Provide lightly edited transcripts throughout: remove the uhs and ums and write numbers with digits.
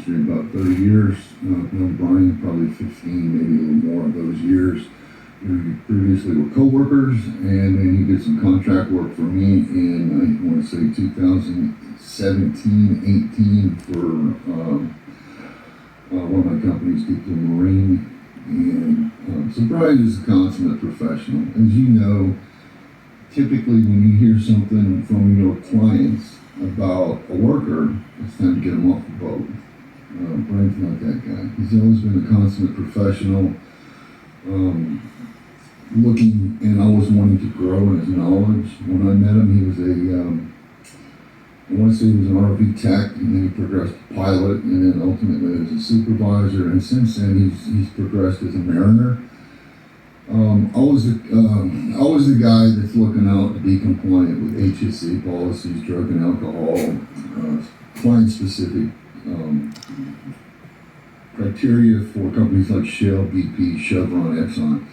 industry about 30 years. I've known Brian probably 15, maybe a little more of those years. We previously were co-workers, and then he did some contract work for me in, I want to say 2017, 18 for one of my companies, Deeply Marine. And so Brian is a consummate professional. As you know, typically when you hear something from your clients about a worker, it's time to get them off the boat. Brian's not that guy. He's always been a consummate professional, looking and always wanting to grow in his knowledge. When I met him, he was I want to say he was an RV tech, and then he progressed to pilot, and then ultimately as a supervisor, and since then he's progressed as a mariner. Always the guy that's looking out to be compliant with HSE policies, drug and alcohol, client-specific criteria for companies like Shell, BP, Chevron, Exxon,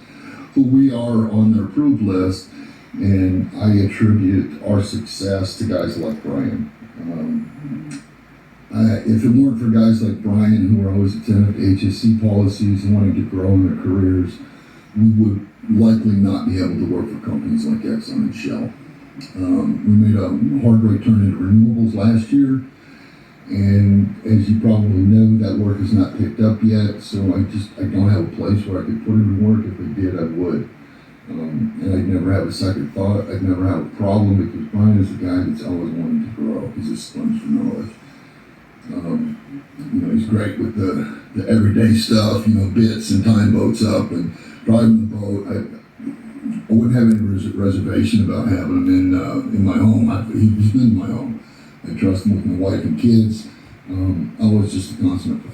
who we are on their approved list, and I attribute our success to guys like Brian. If it weren't for guys like Brian, who are always attentive to HSE policies and wanting to grow in their careers, we would likely not be able to work for companies like Exxon and Shell. We made a hard right turn into renewables last year, and as you probably know, that work is not picked up yet, so I don't have a place where I could put it to work. If I did, I would. And I'd never have a second thought. I'd never have a problem, because Brian is a guy that's always wanted to grow. He's a sponge for knowledge. He's great with the everyday stuff, bits and tying boats up and driving the boat. I wouldn't have any reservation about having him in my home. He's been in my home. I trust him with my wife and kids. I was just a consummate